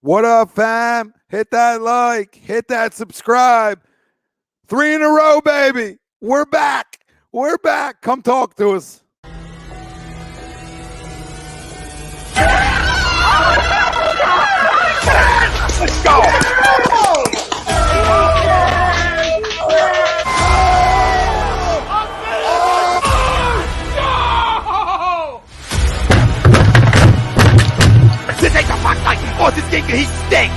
What up, fam? Hit that like, hit that subscribe. 3 in a row, baby. We're back. We're back. Come talk to us. Let's go. This ain't the fuck like this game he stink.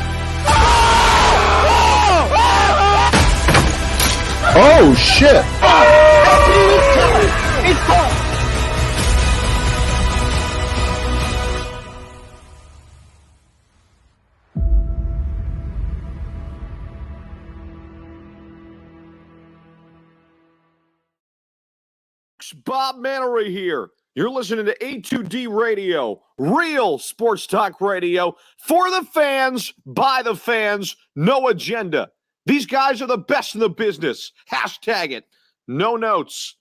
Oh shit! It's gone. Bob Mannery here. You're listening to A2D Radio, real sports talk radio for the fans, by the fans, no agenda. These guys are the best in the business. Hashtag it. No notes.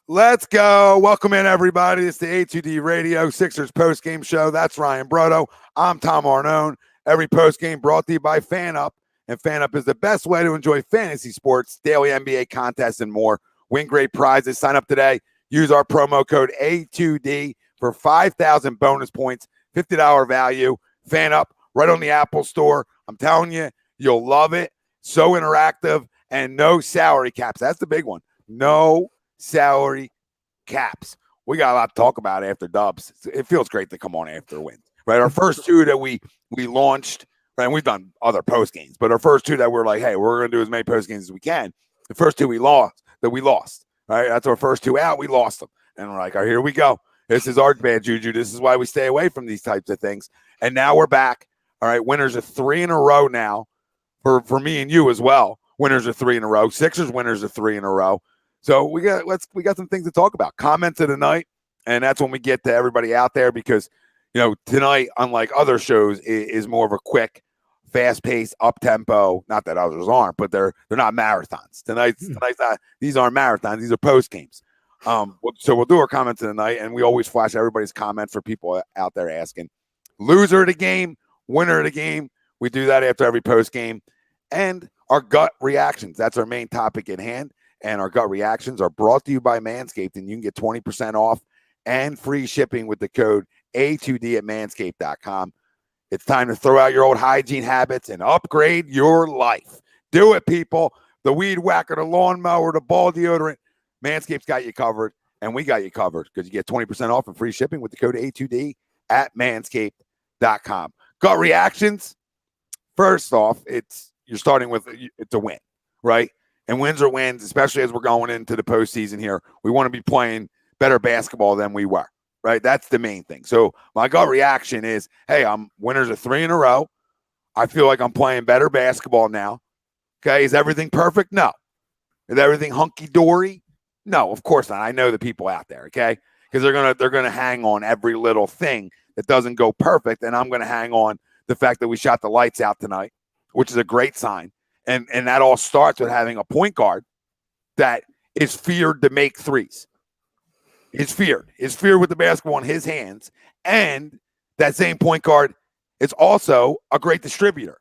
Let's go. Welcome in, everybody. It's the A2D Radio Sixers postgame show. That's Ryan Brotto. I'm Tom Arnone. Every postgame brought to you by FanUp. And FanUp is the best way to enjoy fantasy sports, daily NBA contests, and more. Win great prizes. Sign up today. Use our promo code A2D for 5,000 bonus points, $50 value. FanUp right on the Apple Store. I'm telling you, you'll love it. So interactive and no salary caps. That's the big one. No salary caps. We got a lot to talk about after dubs. It feels great to come on after wins, right? Our first two that we launched, right? And we've done other post games, but our first two that we're like, hey, we're going to do as many post games as we can. The first two we lost, right? That's our first two out. We lost them. And we're like, all right, here we go. This is our bad juju. This is why we stay away from these types of things. And now we're back. All right. Winners are 3 in a row now for me and you as well. Winners are 3 in a row. Sixers winners are 3 in a row. So we got some things to talk about. Comments of the night, and that's when we get to everybody out there because, you know, tonight, unlike other shows, is more of a quick, fast-paced, up-tempo. Not that others aren't, but they're not marathons. Tonight's not. These aren't marathons. These are post games. So we'll do our comments of the night, and we always flash everybody's comment for people out there asking. Loser of the game, winner of the game. We do that after every post game, and our gut reactions. That's our main topic at hand. And our gut reactions are brought to you by Manscaped, and you can get 20% off and free shipping with the code A2D at manscaped.com. It's time to throw out your old hygiene habits and upgrade your life. Do it, people. The weed whacker, the lawnmower, the ball deodorant. Manscaped's got you covered, and we got you covered because you get 20% off and free shipping with the code A2D at manscaped.com. Gut reactions. First off, you're starting with it's a win, right? And wins are wins, especially as we're going into the postseason here. We want to be playing better basketball than we were, right? That's the main thing. So my gut reaction is, hey, winners are 3 in a row. I feel like I'm playing better basketball now. Okay, is everything perfect? No. Is everything hunky-dory? No, of course not. I know the people out there, okay? Because they're gonna hang on every little thing that doesn't go perfect, and I'm gonna hang on the fact that we shot the lights out tonight, which is a great sign. And that all starts with having a point guard that is feared to make threes. Is feared with the basketball in his hands. And that same point guard is also a great distributor.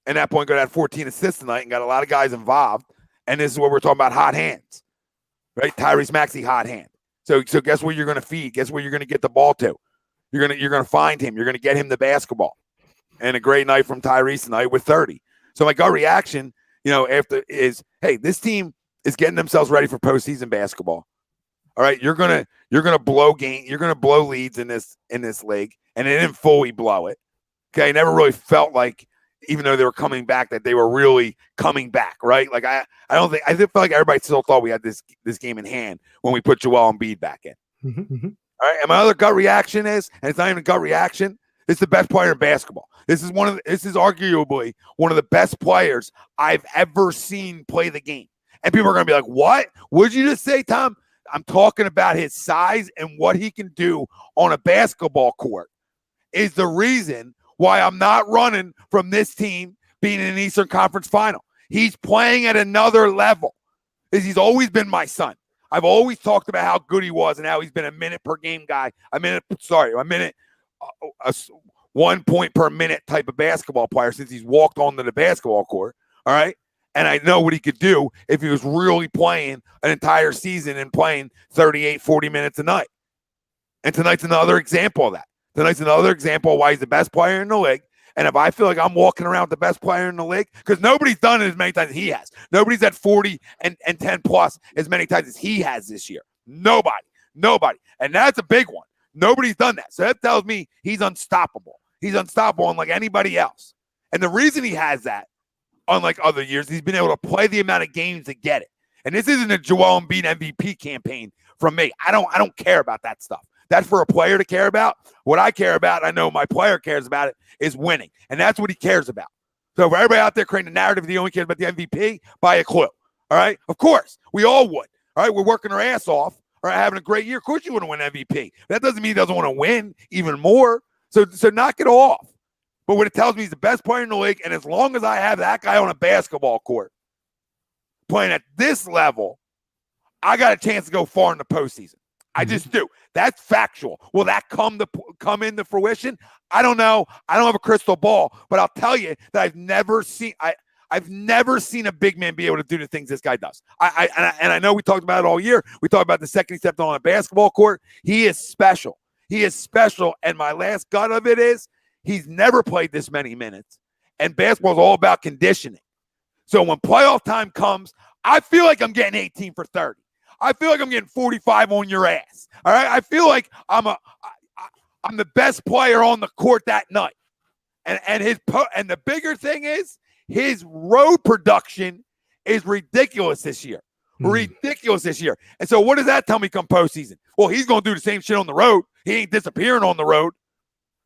And that point guard had 14 assists tonight and got a lot of guys involved. And this is what we're talking about, hot hands. Right? Tyrese Maxey, hot hand. So guess where you're going to feed? Guess where you're going to get the ball to? You're going to find him. You're going to get him the basketball. And a great night from Tyrese tonight with 30. So my gut reaction, after is, hey, this team is getting themselves ready for postseason basketball. All right, you're gonna blow leads in this league, and they didn't fully blow it. Okay, I never really felt like, even though they were coming back, that they were really coming back. Right? Like I feel like everybody still thought we had this game in hand when we put Joel Embiid back in. Mm-hmm. All right, and my other gut reaction is, and it's not even a gut reaction, it's the best player in basketball. This is arguably one of the best players I've ever seen play the game. And people are going to be like, what? What'd you just say, Tom? I'm talking about his size and what he can do on a basketball court is the reason why I'm not running from this team being in an Eastern Conference final. He's playing at another level. He's always been my son. I've always talked about how good he was and how he's been a minute per game guy. 1 point per minute type of basketball player since he's walked onto the basketball court. All right. And I know what he could do if he was really playing an entire season and playing 38, 40 minutes a night. And tonight's another example of that. Tonight's another example of why he's the best player in the league. And if I feel like I'm walking around with the best player in the league, because nobody's done it as many times as he has. Nobody's at 40 and 10 plus as many times as he has this year. Nobody. And that's a big one. Nobody's done that. So that tells me he's unstoppable. He's unstoppable unlike anybody else. And the reason he has that, unlike other years, he's been able to play the amount of games to get it. And this isn't a Joel Embiid MVP campaign from me. I don't care about that stuff. That's for a player to care about. What I care about, I know my player cares about it, is winning. And that's what he cares about. So for everybody out there creating a narrative that he only cares about the MVP, buy a clue. All right? Of course. We all would. All right? We're working our ass off. All right? Having a great year. Of course you want to win MVP. That doesn't mean he doesn't want to win even more. So knock it off. But what it tells me, he's the best player in the league. And as long as I have that guy on a basketball court playing at this level, I got a chance to go far in the postseason. I just do. That's factual. Will that come into fruition? I don't know. I don't have a crystal ball, but I'll tell you that I've never seen a big man be able to do the things this guy does. I know we talked about it all year. We talked about the second he stepped on a basketball court. He is special. He is special. And my last gut of it is he's never played this many minutes. And basketball is all about conditioning. So when playoff time comes, I feel like I'm getting 18 for 30. I feel like I'm getting 45 on your ass. All right. I feel like I'm the best player on the court that night. And the bigger thing is his road production is ridiculous this year. Ridiculous this year. And so what does that tell me come postseason? Well, he's going to do the same shit on the road. He ain't disappearing on the road.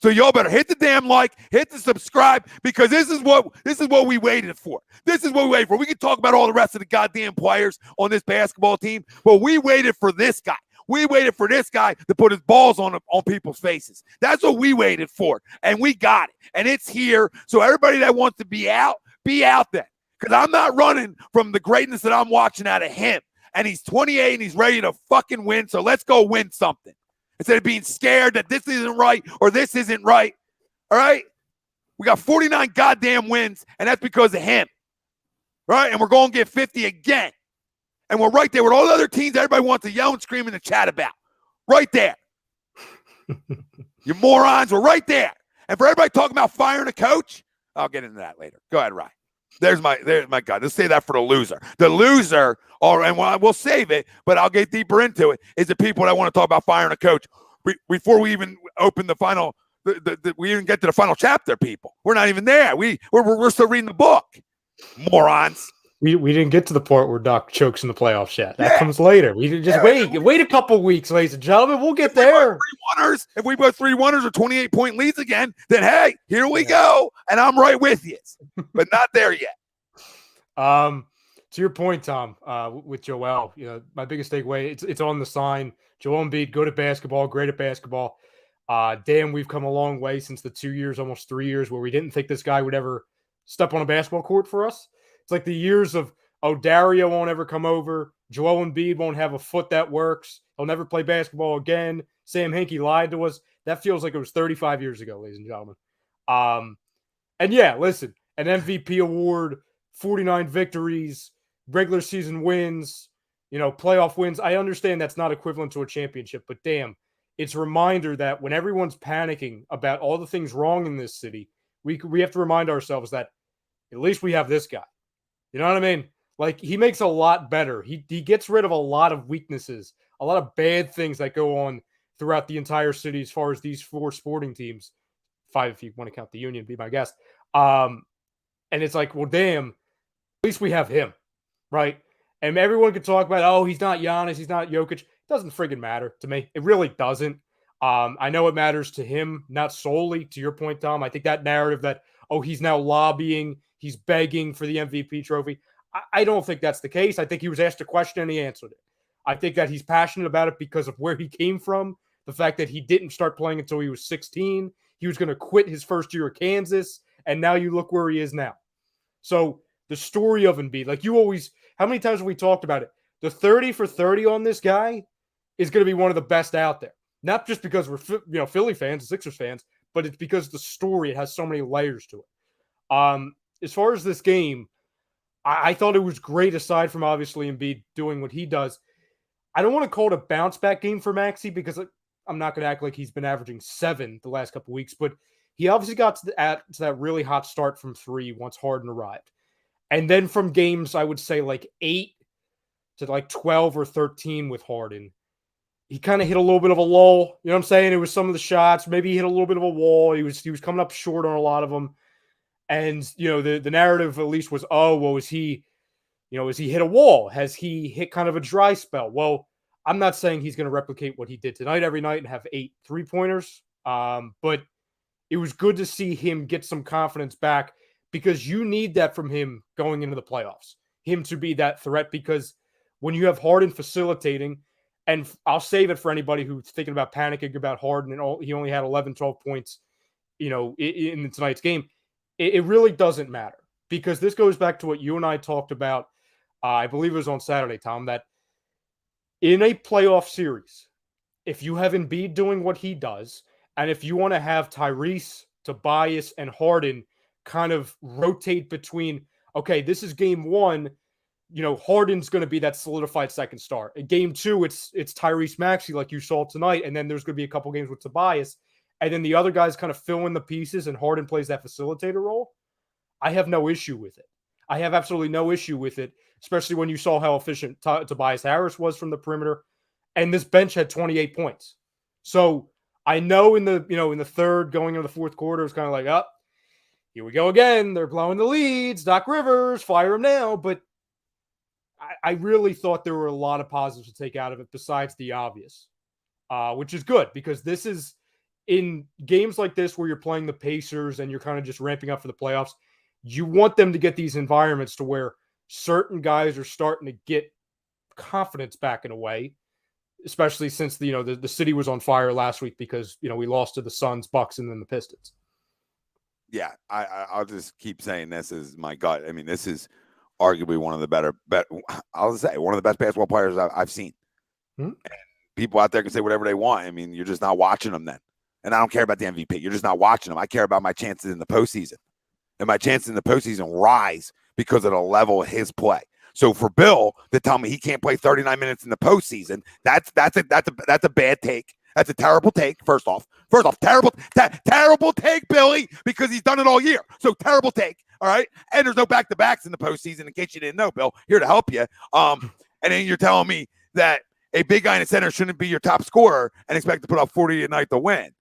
So y'all better hit the damn like, hit the subscribe, because this is what we waited for. This is what we waited for. We can talk about all the rest of the goddamn players on this basketball team, but we waited for this guy. We waited for this guy to put his balls on people's faces. That's what we waited for, and we got it. And it's here. So everybody that wants to be out then, because I'm not running from the greatness that I'm watching out of him. And he's 28 and he's ready to fucking win. So let's go win something. Instead of being scared that this isn't right or this isn't right. All right? We got 49 goddamn wins, and that's because of him. Right? And we're going to get 50 again. And we're right there with all the other teams everybody wants to yell and scream in the chat about. Right there. You morons, we're right there. And for everybody talking about firing a coach, I'll get into that later. Go ahead, Ryan. There's my guy. Let's say that for the loser. The loser, and we'll save it, but I'll get deeper into it, is the people that want to talk about firing a coach. Before we even open the final, we even get to the final chapter, people. We're not even there. We're still reading the book. Morons. We didn't get to the part where Doc chokes in the playoffs yet. That comes later. We didn't just wait a couple weeks, ladies and gentlemen. We'll get there. If we put 3-1ers or 28-point leads again, then hey, here we go, and I'm right with you, but not there yet. To your point, Tom, with Joel, my biggest takeaway, it's on the sign. Joel Embiid, good at basketball, great at basketball. Damn, we've come a long way since the 2 years, almost 3 years, where we didn't think this guy would ever step on a basketball court for us. It's like the years of, Dario won't ever come over. Joel Embiid won't have a foot that works. He'll never play basketball again. Sam Hinkie lied to us. That feels like it was 35 years ago, ladies and gentlemen. And yeah, listen, an MVP award, 49 victories, regular season wins, playoff wins. I understand that's not equivalent to a championship, but damn, it's a reminder that when everyone's panicking about all the things wrong in this city, we have to remind ourselves that at least we have this guy. You know what I mean? Like, he makes a lot better. He gets rid of a lot of weaknesses, a lot of bad things that go on throughout the entire city as far as these 4 sporting teams. 5 if you want to count the Union, be my guest. And it's like, well, damn, at least we have him, right? And everyone could talk about, he's not Giannis, he's not Jokic. It doesn't friggin' matter to me. It really doesn't. I know it matters to him, not solely, to your point, Tom. I think that narrative that, he's now lobbying, he's begging for the MVP trophy. I don't think that's the case. I think he was asked a question and he answered it. I think that he's passionate about it because of where he came from, the fact that he didn't start playing until he was 16. He was going to quit his first year at Kansas, and now you look where he is now. So the story of Embiid, like you always, how many times have we talked about it? The 30 for 30 on this guy is going to be one of the best out there. Not just because we're Philly fans and Sixers fans, but it's because the story, it has so many layers to it. As far as this game, I thought it was great aside from obviously Embiid doing what he does. I don't want to call it a bounce back game for Maxey because I'm not going to act like he's been averaging 7 the last couple of weeks, but he obviously got to that really hot start from 3 once Harden arrived. And then from games, I would say like 8 to like 12 or 13 with Harden, he kind of hit a little bit of a lull. You know what I'm saying? It was some of the shots. Maybe he hit a little bit of a wall. He was coming up short on a lot of them. And, the narrative at least was, oh, well, has he hit a wall? Has he hit kind of a dry spell? Well, I'm not saying he's going to replicate what he did tonight every night and have 8 3-pointers. But it was good to see him get some confidence back because you need that from him going into the playoffs, him to be that threat, because when you have Harden facilitating, and I'll save it for anybody who's thinking about panicking about Harden and he only had 11, 12 points, in tonight's game. It really doesn't matter because this goes back to what you and I talked about. I believe it was on Saturday, Tom, that in a playoff series, if you have Embiid doing what he does, and if you want to have Tyrese, Tobias, and Harden kind of rotate between, okay, this is game 1, Harden's going to be that solidified second star. In game 2, it's Tyrese Maxey like you saw tonight, and then there's going to be a couple games with Tobias, and then the other guys kind of fill in the pieces, and Harden plays that facilitator role. I have no issue with it. I have absolutely no issue with it, especially when you saw how efficient Tobias Harris was from the perimeter, and this bench had 28 points. So I know in the third, going into the fourth quarter, it's kind of like, here we go again. They're blowing the leads. Doc Rivers, fire him now. But I really thought there were a lot of positives to take out of it besides the obvious, which is good because this is in games like this where you're playing the Pacers and you're kind of just ramping up for the playoffs. You want them to get these environments to where certain guys are starting to get confidence back in a way, especially since the city was on fire last week because we lost to the Suns, Bucks, and then the Pistons. Yeah, I'll just keep saying this is my gut. I mean, this is arguably one of the I'll say one of the best basketball players I've seen. And people out there can say whatever they want. I mean, you're just not watching them then. And I don't care about the MVP. You're just not watching them. I care about my chances in the postseason. And my chances in the postseason rise because of the level of his play. So for Bill to tell me he can't play 39 minutes in the postseason, that's a bad take. That's a terrible take. First off, terrible take, Billy, because he's done it all year. So terrible take. All right. And there's no back-to-backs in the postseason, in case you didn't know, Bill. Here to help you. And then you're telling me that a big guy in the center shouldn't be your top scorer and expect to put up 40 a night to win.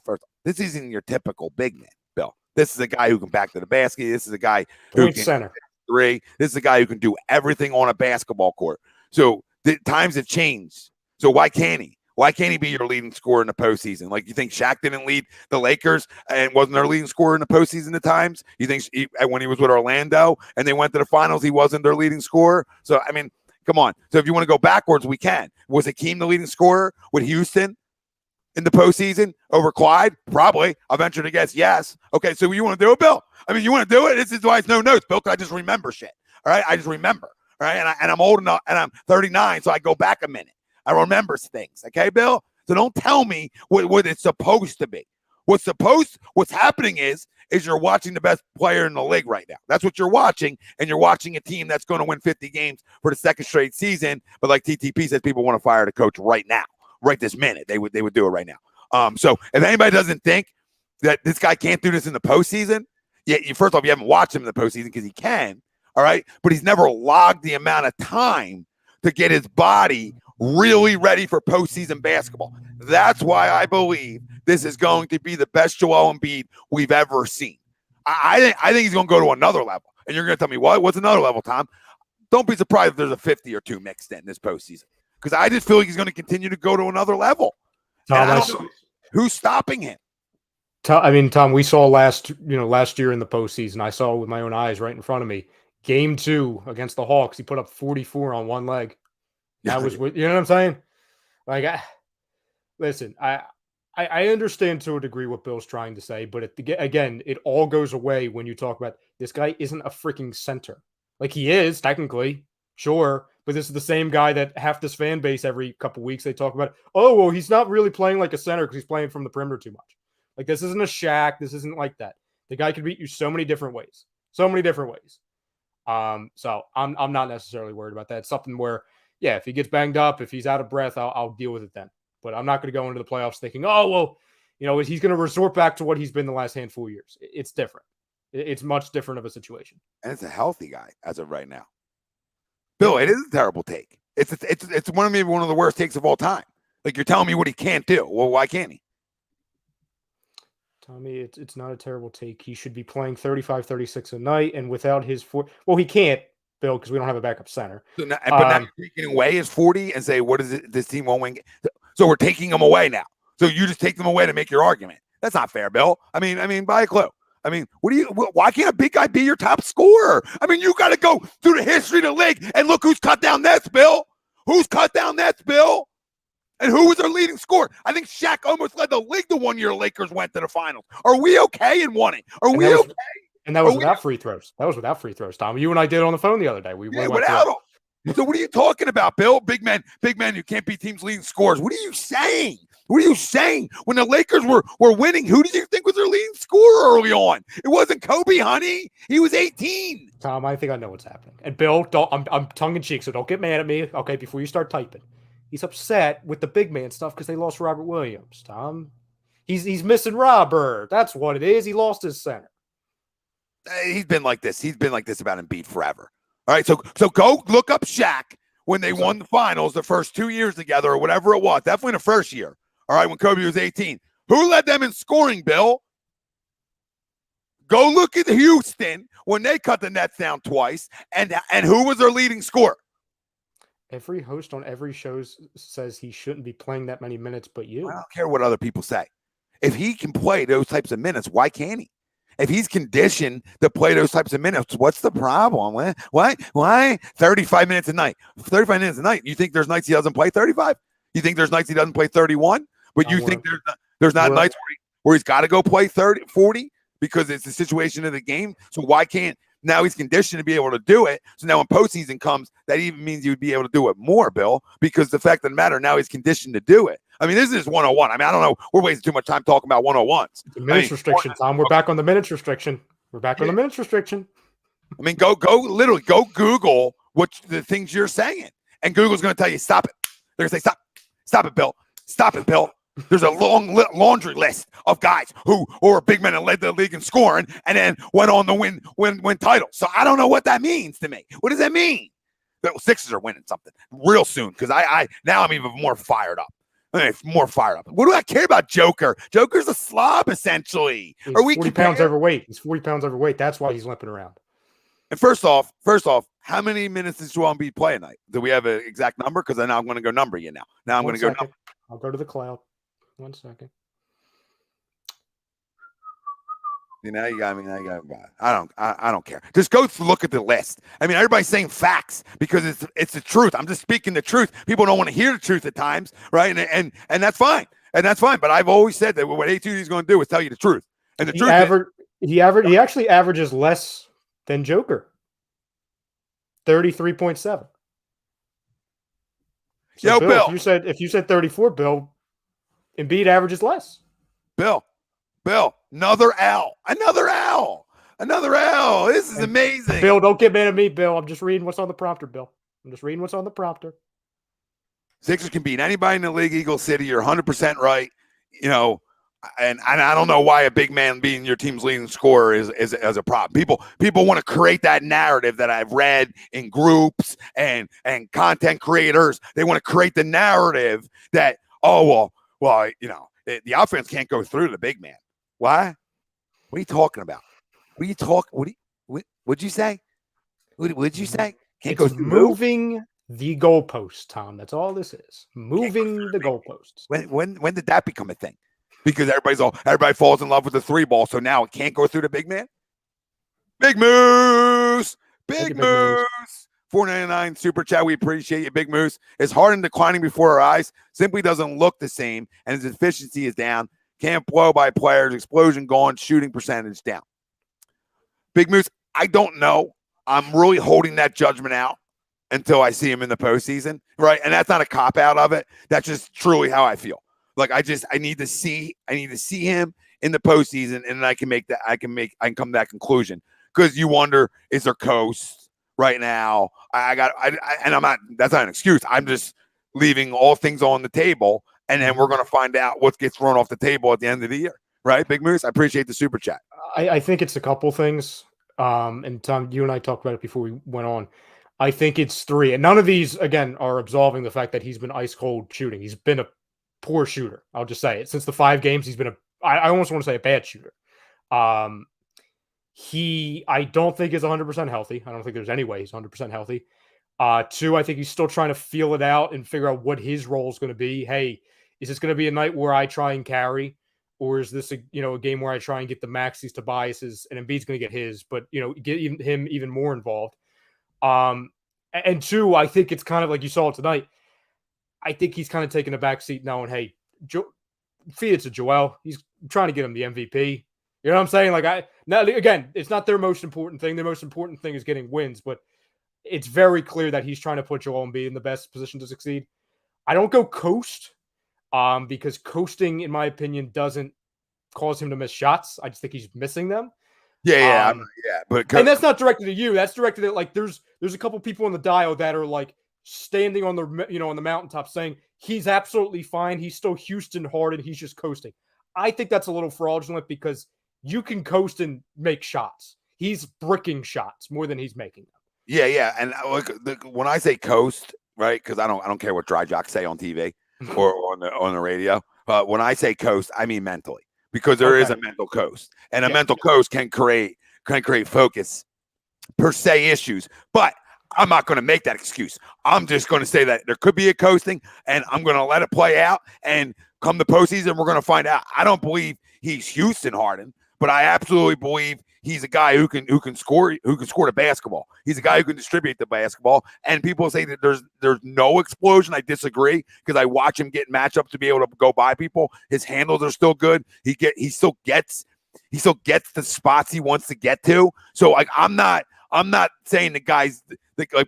First, this isn't your typical big man, Bill. This is a guy who can back to the basket. This is a guy who can center 3. This is a guy who can do everything on a basketball court. So the times have changed. So why can't he? Why can't he be your leading scorer in the postseason? Like, you think Shaq didn't lead the Lakers and wasn't their leading scorer in the postseason at times? You think when he was with Orlando and they went to the finals, he wasn't their leading scorer? So, I mean, come on. So if you want to go backwards, we can. Was Hakeem the leading scorer with Houston in the postseason over Clyde? Probably. I'll venture to guess yes. Okay, so you want to do it, Bill? I mean, you want to do it? This is why it's no notes, Bill, because I just remember shit. All right? I just remember. All right? And I'm old enough, and I'm 39, so I go back a minute. I remember things. Okay, Bill? So don't tell me what it's supposed to be. What's happening is you're watching the best player in the league right now. That's what you're watching, and you're watching a team that's going to win 50 games for the second straight season. But like TTP says, people want to fire the coach right now. Right this minute, they would do it right now. So if anybody doesn't think that this guy can't do this in the postseason, first off, you haven't watched him in the postseason because he can, all right? But he's never logged the amount of time to get his body really ready for postseason basketball. That's why I believe this is going to be the best Joel Embiid we've ever seen. I think he's going to go to another level. And you're going to tell me, what's another level, Tom? Don't be surprised if there's a 50 or 2 mixed in this postseason. Because I just feel like he's going to continue to go to another level. Tom, who's stopping him? Tom, we saw last year in the postseason. I saw it with my own eyes right in front of me. Game 2 against the Hawks, he put up 44 on one leg. That was, you know what I'm saying? Like, listen, I understand to a degree what Bill's trying to say, but again, it all goes away when you talk about this guy isn't a freaking center. Like, he is technically, sure, but this is the same guy that half this fan base every couple weeks they talk about. Oh, well, he's not really playing like a center because he's playing from the perimeter too much. Like, this isn't a Shaq. This isn't like that. The guy can beat you so many different ways. So many different ways. So I'm not necessarily worried about that. It's something where, yeah, if he gets banged up, if he's out of breath, I'll deal with it then. But I'm not going to go into the playoffs thinking, oh, well, you know, he's going to resort back to what he's been the last handful of years. It's different. It's much different of a situation. And it's a healthy guy as of right now. Bill, it is a terrible take. It's maybe one of the worst takes of all time. Like, you're telling me what he can't do. Well, why can't he? Tommy, it's not a terrible take. He should be playing 35, 36 a night, and without his well, he can't, Bill, because we don't have a backup center. So now, but now you're taking away his 40 and say, what is it? This team won't win. So we're taking him away now. So you just take them away to make your argument. That's not fair, Bill. I mean, buy a clue. I mean, why can't a big guy be your top scorer? I mean, you got to go through the history of the league and look who's cut down nets, Bill. Who's cut down nets, Bill? And who was their leading scorer? I think Shaq almost led the league the 1 year Lakers went to the finals. Are we okay and won it? Are we okay? And that was without free throws. That was without free throws, Tom. You and I did on the phone the other day. We went without them. So what are you talking about, Bill? Big men, you can't beat teams leading scorers. What are you saying? What are you saying? When the Lakers were winning, who did you think was their leading scorer early on? It wasn't Kobe, honey. He was 18. Tom, I think I know what's happening. And Bill, I'm tongue in cheek, so don't get mad at me, okay, before you start typing. He's upset with the big man stuff because they lost Robert Williams, Tom. He's missing Robert. That's what it is. He lost his center. He's been like this. He's been like this about Embiid forever. All right, so go look up Shaq when they won the finals the first 2 years together or whatever it was. Definitely the first year. All right, when Kobe was 18. Who led them in scoring, Bill? Go look at Houston when they cut the nets down twice, and who was their leading scorer? Every host on every show says he shouldn't be playing that many minutes, but you. I don't care what other people say. If he can play those types of minutes, why can't he? If he's conditioned to play those types of minutes, what's the problem? Why? 35 minutes a night. 35 minutes a night. You think there's nights he doesn't play 35? You think there's nights he doesn't play 31? But you think there's not nights where he's got to go play 30, 40 because it's the situation of the game? So why can't now he's conditioned to be able to do it? So now when postseason comes, that even means you would be able to do it more, Bill, because the fact of the matter, now he's conditioned to do it. I mean, this is 101. I mean, I don't know. We're wasting too much time talking about 101s. The minutes restriction, Tom. We're back on the minutes restriction. We're back on the minutes restriction. I mean, go Google what the things you're saying. And Google's going to tell you, stop it. They're going to say, stop it, Bill. Stop it, Bill. There's a long laundry list of guys who were big men and led the league in scoring and then went on to win titles. So I don't know what that means to me. What does that mean? The Sixers are winning something real soon because now I'm even more fired up. More fired up. What do I care about Joker? Joker's a slob, essentially. He's 40 pounds overweight. He's 40 pounds overweight. That's why he's limping around. And first off, how many minutes does Joel Embiid play a night? Do we have an exact number? Because now I'm going to go number you now. Now I'm going to go number. I'll go to the cloud. 1 second. You know, you got me. I don't care. Just go look at the list. I mean, everybody's saying facts because it's the truth. I'm just speaking the truth. People don't want to hear the truth at times, right? And that's fine. And that's fine. But I've always said that what A2D is going to do is tell you the truth. And the truth he actually averages less than Joker. 33.7. So Bill, if you said 34, Bill, Embiid averages less. Bill, another L. This is amazing. Bill, don't get mad at me, Bill. I'm just reading what's on the prompter, Bill. Sixers can beat anybody in the league, Eagle City. You're 100% right. You know, and I don't know why a big man being your team's leading scorer is a problem. People want to create that narrative that I've read in groups and content creators. They want to create the narrative that, well, you know, the offense can't go through the big man. Why? What are you talking about? What'd you say? What'd you say? Can't go through moving the goalposts, Tom. That's all this is. Moving the goalposts. When did that become a thing? Because everybody falls in love with the three ball, so now it can't go through the big man. Big Moose. Big Moose. 499 super chat. We appreciate you, Big Moose. Is Harden declining before our eyes? Simply doesn't look the same, and his efficiency is down. Can't blow by players. Explosion gone. Shooting percentage down. Big Moose, I don't know. I'm really holding that judgment out until I see him in the postseason, right? And that's not a cop out of it. That's just truly how I feel. Like I need to see him in the postseason, and then I can come to that conclusion. Because you wonder, is there coast right now? And I'm not. That's not an excuse. I'm just leaving all things on the table, and then we're going to find out what gets thrown off the table at the end of the year, right? Big Moose, I appreciate the super chat. I think it's a couple things. And Tom, you and I talked about it before we went on. I think it's 3, and none of these again are absolving the fact that he's been ice cold shooting. He's been a poor shooter. I'll just say it. Since the 5 games, he's been I almost want to say a bad shooter. I don't think is 100% healthy. I don't think there's any way he's 100% healthy. 2, I think he's still trying to feel it out and figure out what his role is going to be. Hey, is this going to be a night where I try and carry, or is this a game where I try and get the Maxey's, Tobias's, and Embiid's going to get his, but get him even more involved. And 2, I think it's kind of like you saw it tonight. I think he's kind of taking a back seat knowing, hey, feed it to Joel. He's trying to get him the MVP. You know what I'm saying? Now again, it's not their most important thing. Their most important thing is getting wins, but it's very clear that he's trying to put Joel Embiid in the best position to succeed. I don't go coast, because coasting, in my opinion, doesn't cause him to miss shots. I just think he's missing them. Yeah. And that's not directed at you. That's directed at there's a couple people on the dial that are standing on the on the mountaintop saying he's absolutely fine. He's still Houston Harden. He's just coasting. I think that's a little fraudulent because you can coast and make shots. He's bricking shots more than he's making them. Yeah. And when I say coast, right? Because I don't care what dry jocks say on TV or on the radio. But when I say coast, I mean mentally, because there is a mental coast, and a mental coast can create focus per se issues. But I'm not going to make that excuse. I'm just going to say that there could be a coasting, and I'm going to let it play out. And come the postseason, we're going to find out. I don't believe he's Houston Harden, but I absolutely believe he's a guy who can score the basketball. He's a guy who can distribute the basketball. And people say that there's no explosion. I disagree, because I watch him get matchups to be able to go by people. His handles are still good. He still gets the spots he wants to get to. So I'm not saying the guys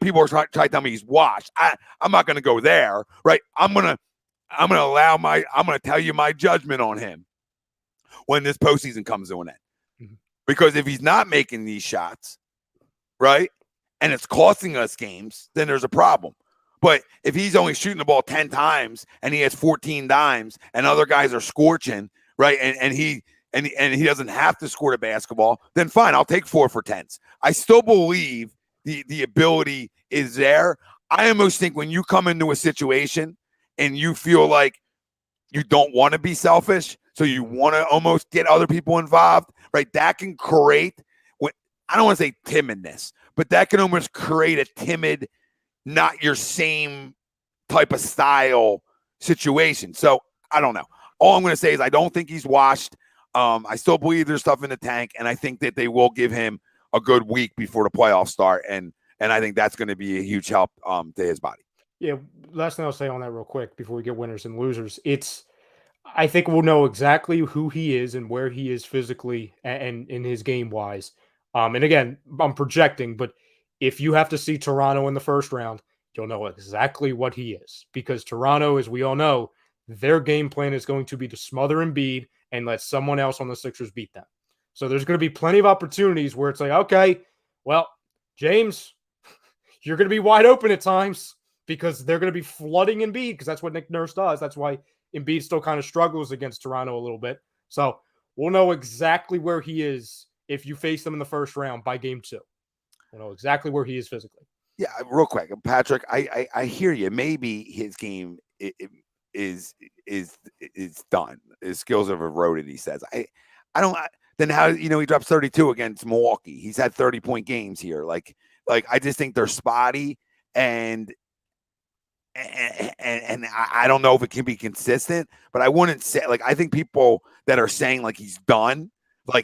people are trying to tell me he's washed. I'm not going to go there, right? I'm going to tell you my judgment on him when this postseason comes to an end. Mm-hmm. Because if he's not making these shots, right, and it's costing us games, then there's a problem. But if he's only shooting the ball 10 times and he has 14 dimes and other guys are scorching, right, and he doesn't have to score the basketball, then fine, I'll take 4 for 10s. I still believe the ability is there. I almost think when you come into a situation and you feel like you don't want to be selfish, so you want to almost get other people involved, right? That can create, I don't want to say timidness, but that can almost create a timid, not your same type of style situation. So I don't know. All I'm going to say is I don't think he's washed. I still believe there's stuff in the tank, and I think that they will give him a good week before the playoffs start, and I think that's going to be a huge help to his body. Yeah, last thing I'll say on that real quick before we get winners and losers, I think we'll know exactly who he is and where he is physically and in his game wise. And again, I'm projecting, but if you have to see Toronto in the first round, you'll know exactly what he is, because Toronto, as we all know, their game plan is going to be to smother Embiid and let someone else on the Sixers beat them. So there's going to be plenty of opportunities where it's like, okay, well, James, you're going to be wide open at times because they're going to be flooding Embiid, because that's what Nick Nurse does. That's why Embiid still kind of struggles against Toronto a little bit. So we'll know exactly where he is if you face them in the first round by game 2. We'll know exactly where he is physically. Yeah, real quick, Patrick, I hear you. Maybe his game is done. His skills have eroded, he says. I don't. Then how, he drops 32 against Milwaukee. He's had 30-point games here. Like I just think they're spotty, and I don't know if it can be consistent, but I wouldn't say, I think people that are saying he's done,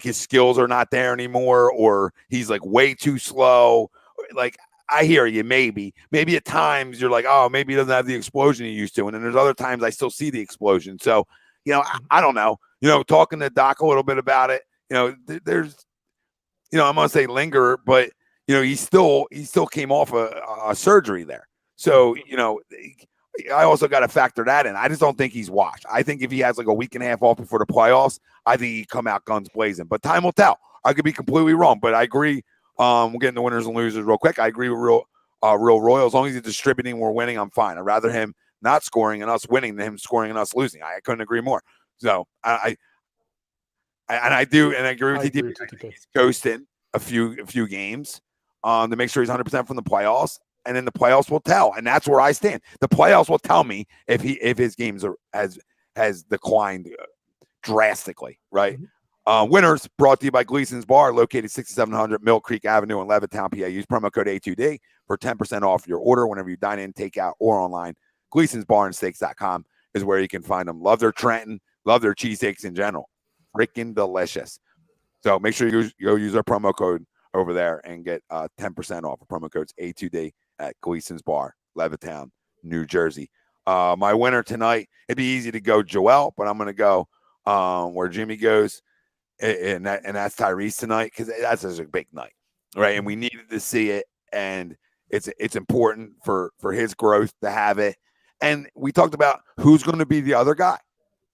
his skills are not there anymore, or he's way too slow. like I hear you. Maybe at times you're like, oh, maybe he doesn't have the explosion he used to, and then there's other times I still see the explosion. So I don't know. Talking to Doc a little bit about it. There's I'm gonna say linger, but he still came off a surgery there. So I also got to factor that in. I just don't think he's washed. I think if he has like a week and a half off before the playoffs, I think he'd come out guns blazing. But time will tell. I could be completely wrong, but I agree. We're getting the winners and losers real quick. I agree with Real Royal. As long as he's distributing, we're winning, I'm fine. I'd rather him not scoring and us winning than him scoring and us losing. I couldn't agree more. So I agree with TTP. He's ghosting a few games to make sure he's 100% from the playoffs. And then the playoffs will tell, and that's where I stand. The playoffs will tell me if his games has declined drastically, right? Mm-hmm. Winners brought to you by Gleason's Bar, located 6700 Mill Creek Avenue in Levittown, PA. Use promo code A2D for 10% off your order whenever you dine in, take out, or online. Gleason's Bar and Steaks.com is where you can find them. Love their Trenton, love their cheesesteaks in general. Freaking delicious. So make sure you go use our promo code over there and get 10% off. Promo code's A2D at Gleason's Bar, Levittown, New Jersey. My winner tonight, it'd be easy to go Joel, but I'm going to go where Jimmy goes, and that's Tyrese tonight, because that's a big night, right? And we needed to see it, and it's important for his growth to have it. And we talked about who's going to be the other guy,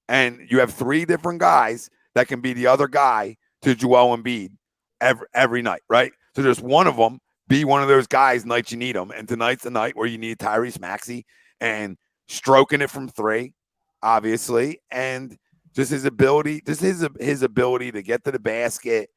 and you have 3 different guys that can be the other guy to Joel Embiid every night, right? So there's one of them. Be one of those guys nights you need them. And tonight's the night where you need Tyrese Maxey and stroking it from 3, obviously. And just his ability, his ability to get to the basket,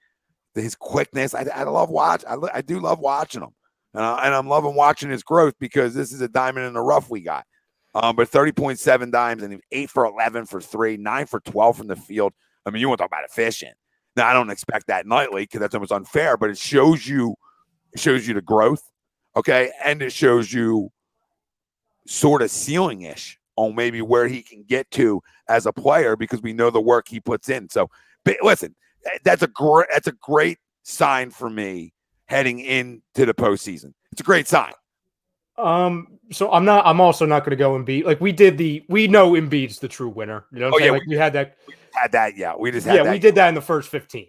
his quickness. I do love watching him. And I'm loving watching his growth, because this is a diamond in the rough we got. But 30.7 dimes, and 8 for 11 for 3, 9 for 12 from the field. I mean, you want to talk about efficient. Now, I don't expect that nightly, because that's almost unfair, but it shows you the growth, okay? And it shows you sort of ceiling-ish on maybe where he can get to as a player, because we know the work he puts in. So, listen, that's a great sign for me heading into the postseason. It's a great sign. So I'm also not going to go Embiid. Like we know Embiid's the true winner. You know what I'm saying? We had that. Yeah. We did that in the first 15.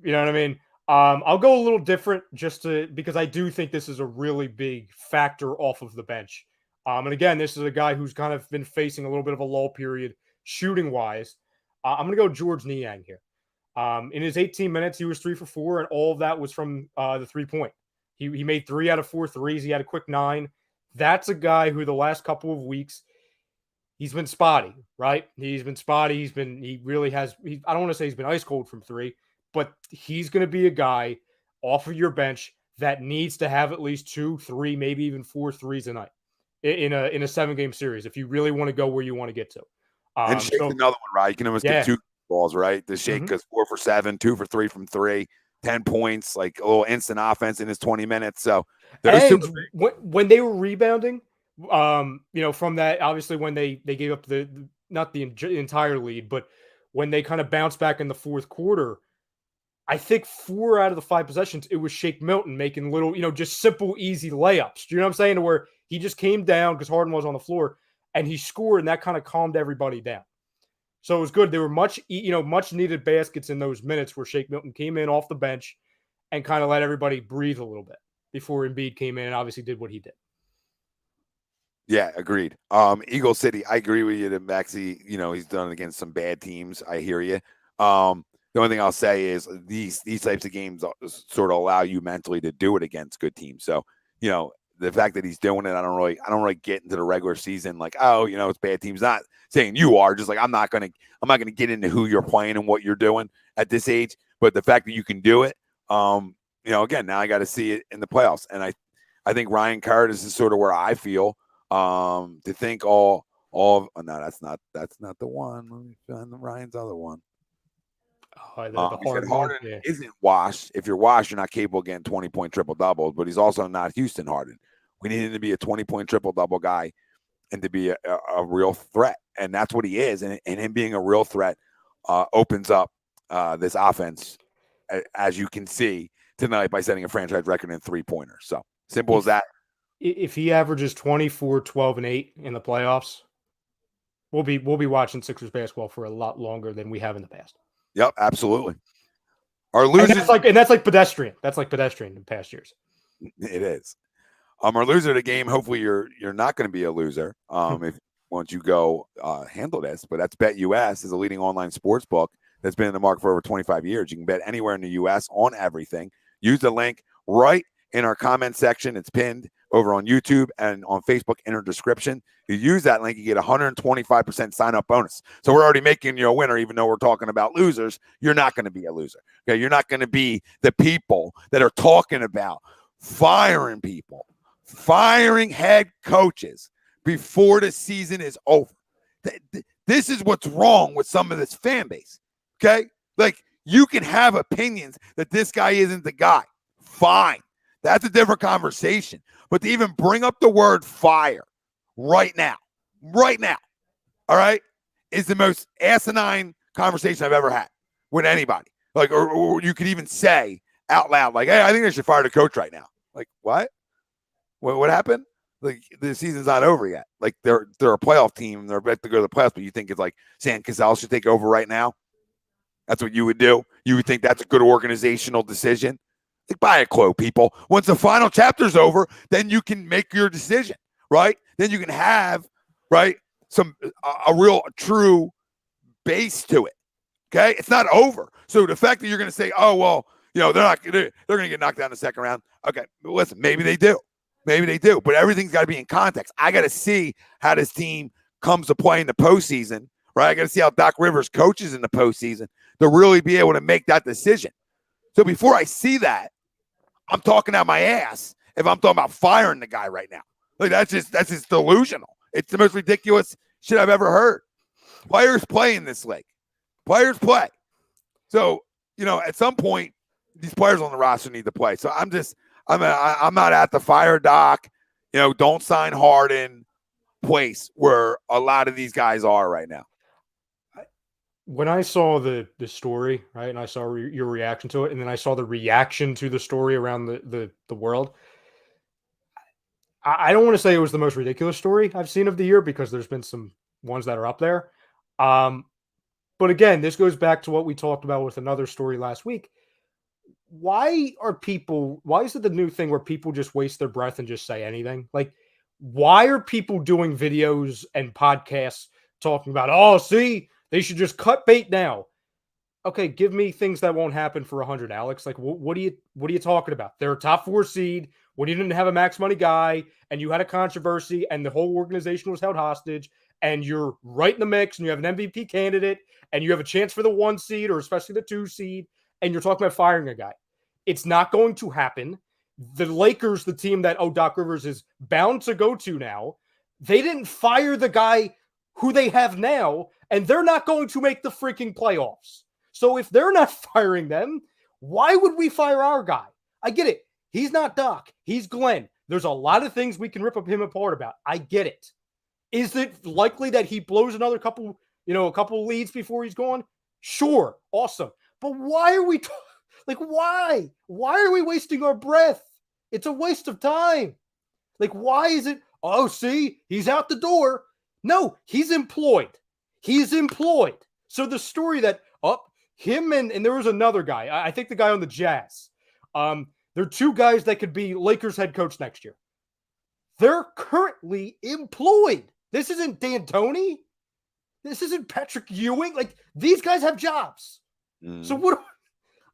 You know what I mean? I'll go a little different because I do think this is a really big factor off of the bench. And again, this is a guy who's kind of been facing a little bit of a lull period shooting wise. I'm going to go George Niang here. In his 18 minutes, he was 3 for 4, and all of that was from the 3-point. He made 3 out of 4 threes. He had a quick 9. That's a guy who the last couple of weeks, he's been spotty, right? He's been spotty. I don't want to say he's been ice cold from 3, but he's going to be a guy off of your bench that needs to have at least 2, 3, maybe even 4 threes a night in a 7-game series if you really want to go where you want to get to. And Shake's another one, right? You can almost get 2 balls, right? The Shake goes 4 for 7, 2 for 3 from 3, 10 points, like a little instant offense in his 20 minutes. So when they were rebounding, from that, obviously when they gave up not the entire lead, but when they kind of bounced back in the fourth quarter, I think 4 out of the 5 possessions, it was Shake Milton making little, just simple, easy layups. Do you know what I'm saying? To where he just came down because Harden was on the floor and he scored, and that kind of calmed everybody down. So it was good. There were much needed baskets in those minutes where Shake Milton came in off the bench and kind of let everybody breathe a little bit before Embiid came in and obviously did what he did. Yeah, agreed. Eagle City, I agree with you that Maxey, he's done it against some bad teams. I hear you. The only thing I'll say is these types of games sort of allow you mentally to do it against good teams. So, the fact that he's doing it, I don't really get into the regular season like, it's bad teams. Not saying you are, just like I'm not gonna get into who you're playing and what you're doing at this age. But the fact that you can do it, again, now I got to see it in the playoffs. And I think Ryan Curtis is sort of where I feel. To think no, that's not the one. Let me find Ryan's other one. Harden isn't washed. If you're washed, you're not capable of getting 20-point triple-doubles, but he's also not Houston Harden. We need him to be a 20-point triple-double guy and to be a real threat, and that's what he is. And him being a real threat opens up this offense, as you can see. tonight by setting a franchise record in 3-pointers. So simple as that. If he averages 24, 12, and 8 in the playoffs, we'll be watching Sixers basketball for a lot longer than we have in the past. Yep, absolutely. Our losers, and that's like pedestrian. That's like pedestrian in past years. It is. Our loser of the game. Hopefully, you're not going to be a loser. If once you go handle this, but that's BetUS is a leading online sports book that's been in the market for over 25 years. You can bet anywhere in the U.S. on everything. Use the link right in our comment section. It's pinned over on YouTube and on Facebook in our description. You use that link, you get 125% sign-up bonus. So we're already making you a winner, even though we're talking about losers. You're not going to be a loser. Okay, you're not going to be the people that are talking about firing people, firing head coaches before the season is over. This is what's wrong with some of this fan base. Okay, like you can have opinions that this guy isn't the guy. Fine. That's a different conversation. But to even bring up the word fire right now, all right, is the most asinine conversation I've ever had with anybody. Like, or you could even say out loud, like, hey, I think they should fire the coach right now. Like, what? What happened? Like, the season's not over yet. Like, they're a playoff team. They're about to go to the playoffs, but you think it's like San Cassell should take over right now? That's what you would do? You would think that's a good organizational decision? Like, buy a quote, people. Once the final chapter's over, then you can make your decision, right? Then you can have, right, a real true base to it. Okay, it's not over. So the fact that you're going to say, oh well, they're going to get knocked down in the second round. Okay, listen, maybe they do, but everything's got to be in context. I got to see how this team comes to play in the postseason, right? I got to see how Doc Rivers coaches in the postseason to really be able to make that decision. So before I see that, I'm talking out my ass if I'm talking about firing the guy right now. Like that's just delusional. It's the most ridiculous shit I've ever heard. Players play in this league. Players play. So, at some point, these players on the roster need to play. So I'm not at the fire Doc, don't sign Harden place where a lot of these guys are right now. When I saw the story, right, and I saw your reaction to it, and then I saw the reaction to the story around the world, I don't want to say it was the most ridiculous story I've seen of the year because there's been some ones that are up there. But again, this goes back to what we talked about with another story last week. Why is it the new thing where people just waste their breath and just say anything? Like, why are people doing videos and podcasts talking about, oh, see, they should just cut bait now? Okay, give me things that won't happen for 100, Alex. Like, what are you talking about? They're a top 4 seed when you didn't have a max money guy and you had a controversy and the whole organization was held hostage and you're right in the mix and you have an MVP candidate and you have a chance for the 1 seed or especially the 2 seed and you're talking about firing a guy. It's not going to happen. The Lakers, the team that Doc Rivers is bound to go to now, they didn't fire the guy who they have now, and they're not going to make the freaking playoffs. So if they're not firing them, why would we fire our guy? I get it. He's not Doc. He's Glenn. There's a lot of things we can rip him apart about. I get it. Is it likely that he blows another couple, a couple leads before he's gone? Sure. Awesome. But why are we why? Why are we wasting our breath? It's a waste of time. Like, why is it? Oh, see, he's out the door. No, he's employed. He's employed. So the story that him and there was another guy, I think the guy on the Jazz. They're 2 guys that could be Lakers head coach next year. They're currently employed. This isn't D'Antoni. This isn't Patrick Ewing. Like, these guys have jobs. So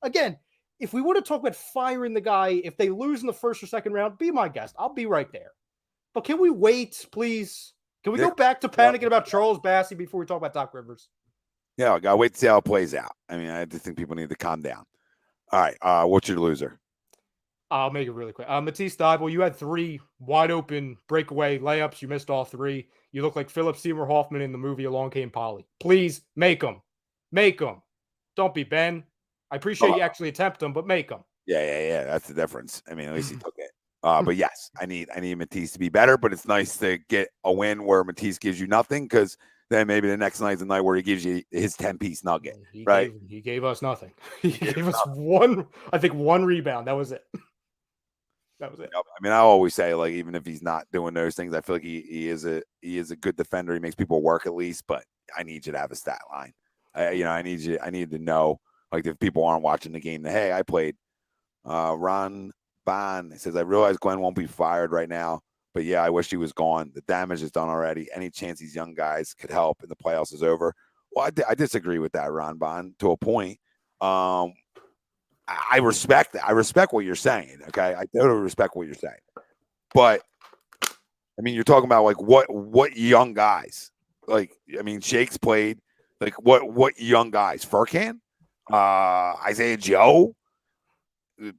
again, if we want to talk about firing the guy, if they lose in the first or second round, be my guest. I'll be right there. But can we wait, please? Can we go back to panicking about Charles Bassey before we talk about Doc Rivers? Yeah, I got to wait to see how it plays out. I mean, I just think people need to calm down. All right, what's your loser? I'll make it really quick. Matisse Thybulle, you had 3 wide open breakaway layups. You missed all 3. You look like Philip Seymour Hoffman in the movie Along Came Polly. Please make them. Make them. Don't be Ben. I appreciate you actually attempt them, but make them. Yeah. That's the difference. I mean, at least he took it. But yes, I need Matisse to be better. But it's nice to get a win where Matisse gives you nothing, because then maybe the next night's the night where he gives you his 10-piece nugget. Right? He gave us nothing. He gave us one rebound. That was it. That was it. I mean, I always say, like, even if he's not doing those things, I feel like he is a good defender. He makes people work at least. But I need you to have a stat line. I need to know, like, if people aren't watching the game, that, hey, I played. Ron Bond says, I realize Glenn won't be fired right now, but yeah, I wish he was gone. The damage is done already. Any chance these young guys could help in the playoffs is over. Well, I disagree with that, Ron Bond, to a point. I respect that. I respect what you're saying. Okay, I totally respect what you're saying. But I mean, you're talking about, like, what young guys? Like, I mean, Shake's played. Like, what young guys? Furkan, Isaiah Joe,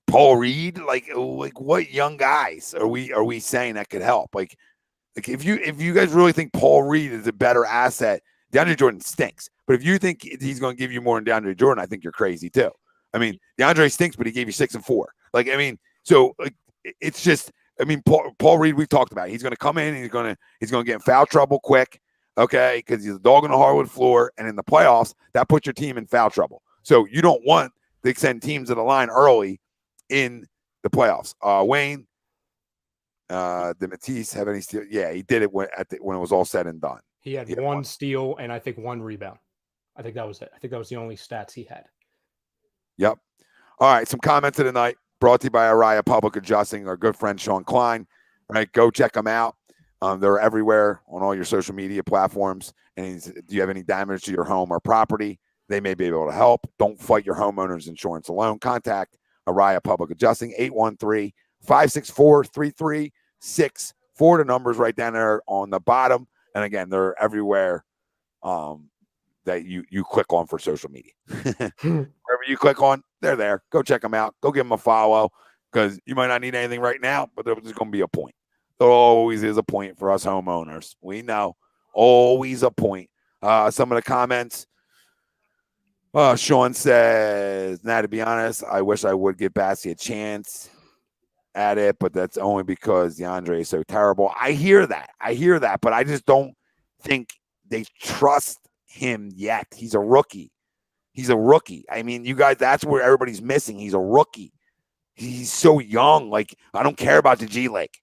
Paul Reed. Like what young guys are we saying that could help? Like if you guys really think Paul Reed is a better asset, DeAndre Jordan stinks. But if you think he's going to give you more than DeAndre Jordan, I think you're crazy too. I mean, DeAndre stinks, but he gave you 6 and 4. Like, I mean, so, like, it's just, I mean, Paul Reed, we've talked about it. He's going to come in and he's going to get in foul trouble quick, okay, because he's a dog on the hardwood floor, and in the playoffs, that puts your team in foul trouble. So you don't want to send teams to the line early in the playoffs. Wayne, did Matisse have any steal? Yeah, he did it when it was all said and done. He had one steal and I think 1 rebound. I think that was it. I think that was the only stats he had. Yep. All right, some comments of the night brought to you by Araya Public Adjusting, our good friend Sean Klein. All right, go check them out. They're everywhere on all your social media platforms. And do you have any damage to your home or property? They may be able to help. Don't fight your homeowner's insurance alone. Contact Araya Public Adjusting, 813-564-3364. The numbers right down there on the bottom. And again, they're everywhere that you click on for social media. Wherever you click on, they're there. Go check them out. Go give them a follow, because you might not need anything right now, but there's going to be a point. There always is a point for us homeowners. We know. Always a point. Some of the comments. Sean says, now, to be honest, I wish I would give Bassey a chance at it, but that's only because DeAndre is so terrible. I hear that, but I just don't think they trust him yet. He's a rookie. I mean, you guys, that's where everybody's missing. He's a rookie. He's so young. Like, I don't care about the G League.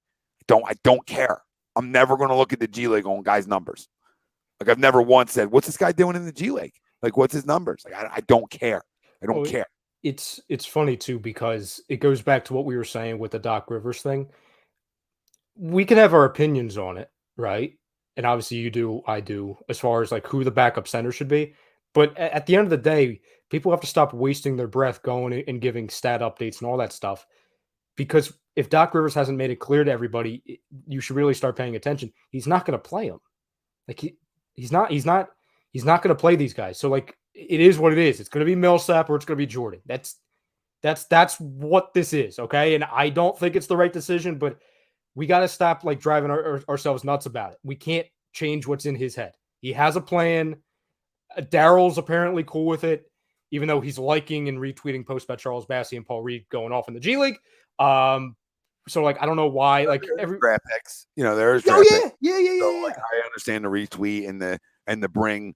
I don't care. I'm never going to look at the G League on guys' numbers. Like, I've never once said, what's this guy doing in the G League? Like, what's his numbers? Like, I don't care. I don't care. It's funny too, because it goes back to what we were saying with the Doc Rivers thing. We can have our opinions on it, right? And obviously you do, I do, as far as like who the backup center should be. But at the end of the day, people have to stop wasting their breath going and giving stat updates and all that stuff. Because if Doc Rivers hasn't made it clear to everybody, you should really start paying attention. He's not going to play them. Like he's not going to play these guys. So like, it is what it is. It's going to be Millsap or it's going to be Jordan. That's what this is. Okay. And I don't think it's the right decision, but we got to stop like driving ourselves nuts about it. We can't change what's in his head. He has a plan. Daryl's apparently cool with it, even though he's liking and retweeting posts about Charles Bassey and Paul Reed going off in the G League. So like, I don't know why, like every draft picks, there's draft picks. Yeah. So, like, I understand the retweet and the bring,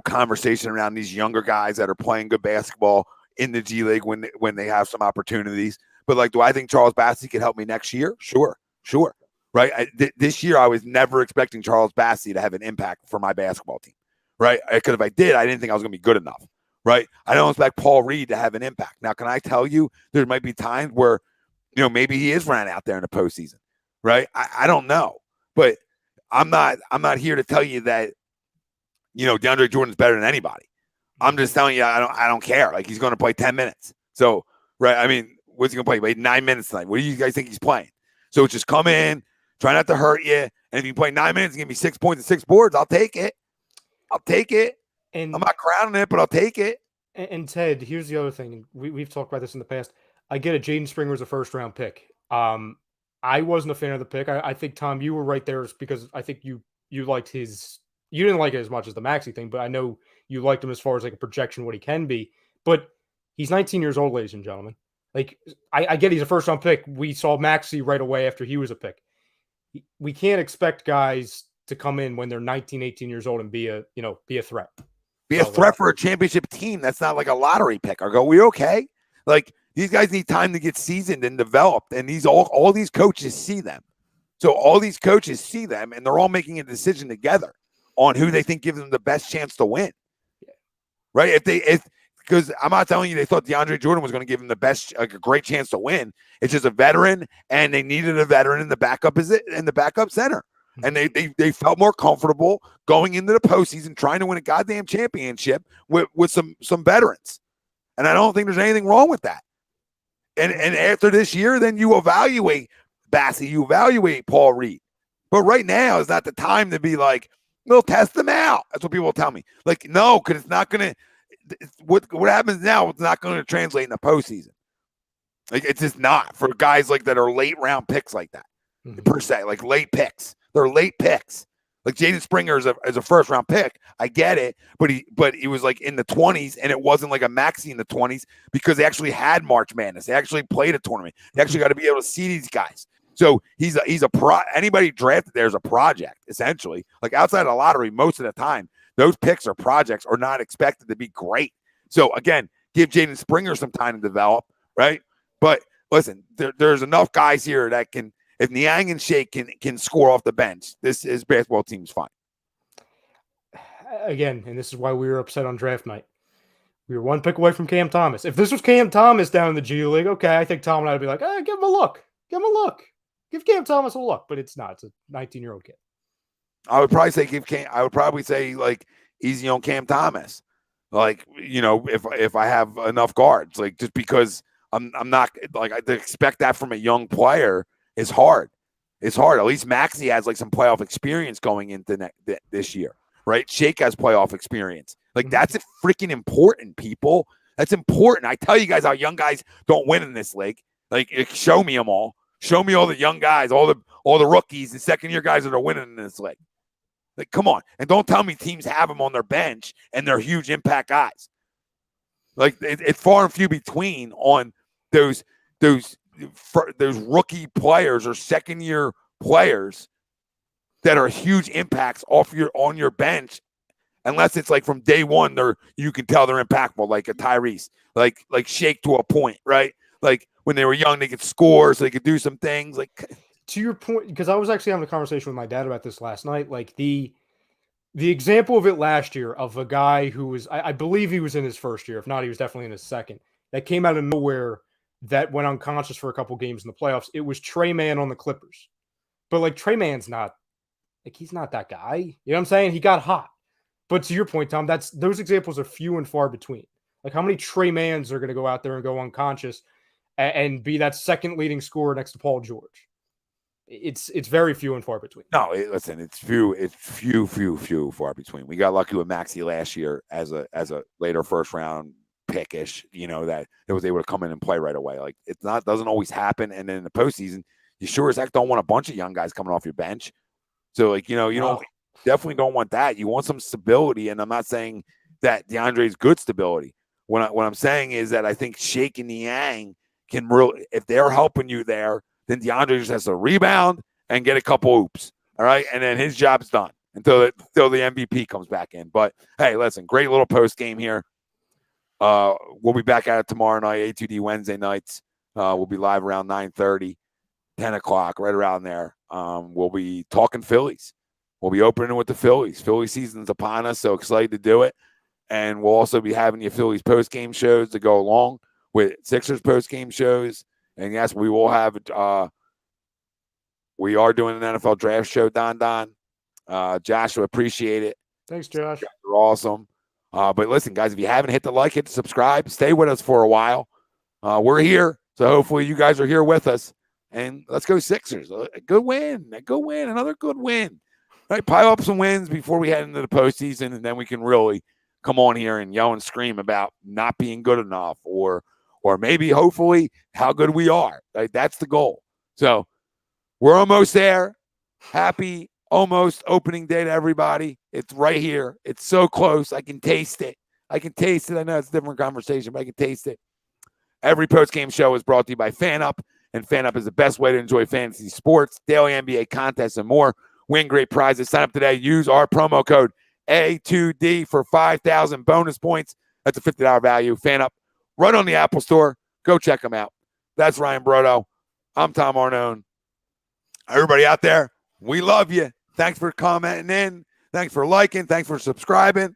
conversation around these younger guys that are playing good basketball in the G League when they have some opportunities. But like, do I think Charles Bassey could help me next year? Sure. Right. This year, I was never expecting Charles Bassey to have an impact for my basketball team. Right. Because if I did, I didn't think I was going to be good enough. Right. I don't expect Paul Reed to have an impact. Now, can I tell you, there might be times where, maybe he is running out there in the postseason. Right. I don't know. But I'm not here to tell you that, DeAndre Jordan's better than anybody. I'm just telling you, I don't care. Like, he's going to play 10 minutes. So, right. I mean, what's he going to play? He played 9 minutes tonight. What do you guys think he's playing? So just come in, try not to hurt you. And if you play 9 minutes and give me 6 points and 6 boards, I'll take it. And I'm not crowning it, but I'll take it. And Ted, here's the other thing. We've talked about this in the past. I get it. Jaden Springer was a first-round pick. I wasn't a fan of the pick. I think, Tom, you were right there because I think you liked his – you didn't like it as much as the Maxey thing, but I know you liked him as far as like a projection, what he can be. But he's 19 years old, ladies and gentlemen. Like, I get he's a first-round pick. We saw Maxey right away after he was a pick. We can't expect guys to come in when they're 19, 18 years old and be a threat. Be a threat for a championship team. That's not like a lottery pick. Are we okay? Like, these guys need time to get seasoned and developed, and all these coaches see them. So all these coaches see them, and they're all making a decision together on who they think gives them the best chance to win. Right? Because I'm not telling you they thought DeAndre Jordan was going to give him the best, like a great chance to win. It's just a veteran, and they needed a veteran in the backup center. And they felt more comfortable going into the postseason trying to win a goddamn championship with some veterans. And I don't think there's anything wrong with that. And after this year, then you evaluate Bassey, you evaluate Paul Reed. But right now is not the time to be like, we'll test them out. That's what people tell me. Like, no, because it's not going to. What happens now is not going to translate in the postseason. Like, it's just not for guys like that are late round picks like that, per se, like late picks. They're late picks. Like Jaden Springer is a first round pick. I get it, but he was like in the 20s, and it wasn't like a Maxey in the 20s because they actually had March Madness. They actually played a tournament. They actually got to be able to see these guys. So he's a anybody drafted there is a project, essentially. Like outside of the lottery, most of the time, those picks or projects are not expected to be great. So again, give Jaden Springer some time to develop, right? But listen, there's enough guys here that can, if Niang and Shake can score off the bench, this basketball team's fine. Again, and this is why we were upset on draft night. We were one pick away from Cam Thomas. If this was Cam Thomas down in the G League, okay, I think Tom and I would be like, give him a look. Give him a look. Give Cam Thomas a look. But it's not. It's a 19-year-old kid. I would probably say like easy on Cam Thomas. Like, if I have enough guards, like just because I'm not like I expect that from a young player is hard. It's hard. At least Maxey has like some playoff experience going into this year, right? Shake has playoff experience. Like that's freaking important, people. That's important. I tell you guys how young guys don't win in this league. Like show me them all. Show me all the young guys, all the rookies, the second-year guys that are winning in this league. Like, come on. And don't tell me teams have them on their bench and they're huge impact guys. Like, it's far and few between on those rookie players or second-year players that are huge impacts on your bench, unless it's like from day one, you can tell they're impactful, like a Tyrese, like Shake to a point, right? Like, when they were young, they could score, so they could do some things. Like, to your point, because I was actually having a conversation with my dad about this last night. Like the example of it last year of a guy who was, I believe he was in his first year. If not, he was definitely in his second. That came out of nowhere. That went unconscious for a couple games in the playoffs. It was Trey Mann on the Clippers. But like Trey Mann's not, like he's not that guy. You know what I'm saying? He got hot. But to your point, Tom, those examples are few and far between. Like how many Trey Manns are going to go out there and go unconscious and be that second leading scorer next to Paul George? It's very few and far between. No, listen, it's few far between. We got lucky with Maxey last year as a later first round pickish, that it was able to come in and play right away. Like doesn't always happen. And then in the postseason, you sure as heck don't want a bunch of young guys coming off your bench. So like, definitely don't want that. You want some stability. And I'm not saying that DeAndre is good stability. What I'm saying is that I think Shake and Niang can really, if they're helping you there, then DeAndre just has to rebound and get a couple oops. All right. And then his job's done until the MVP comes back in. But hey, listen, great little post game here. We'll be back at it tomorrow night, A2D Wednesday nights. We'll be live around 9:30, 10 o'clock, right around there. We'll be talking Phillies. We'll be opening with the Phillies. Philly season's upon us, so excited to do it. And we'll also be having your Phillies post-game shows to go along with Sixers post-game shows. And yes, we will have we are doing an NFL draft show, Don. Joshua, appreciate it. Thanks, Josh. You're awesome. But listen, guys, if you haven't hit the like, hit the subscribe, stay with us for a while. We're here, so hopefully you guys are here with us. And let's go Sixers. A good win, another good win. All right, pile up some wins before we head into the postseason, and then we can really come on here and yell and scream about not being good enough or maybe, hopefully, how good we are. Right? That's the goal. So we're almost there. Happy almost opening day to everybody. It's right here. It's so close. I can taste it. I know it's a different conversation, but I can taste it. Every post-game show is brought to you by FanUp, and FanUp is the best way to enjoy fantasy sports, daily NBA contests, and more. Win great prizes. Sign up today. Use our promo code A2D for 5,000 bonus points. That's a $50 value. FanUp, run on the Apple Store. Go check them out. That's Ryan Brodo. I'm Tom Arnone. Everybody out there, we love you. Thanks for commenting in. Thanks for liking. Thanks for subscribing.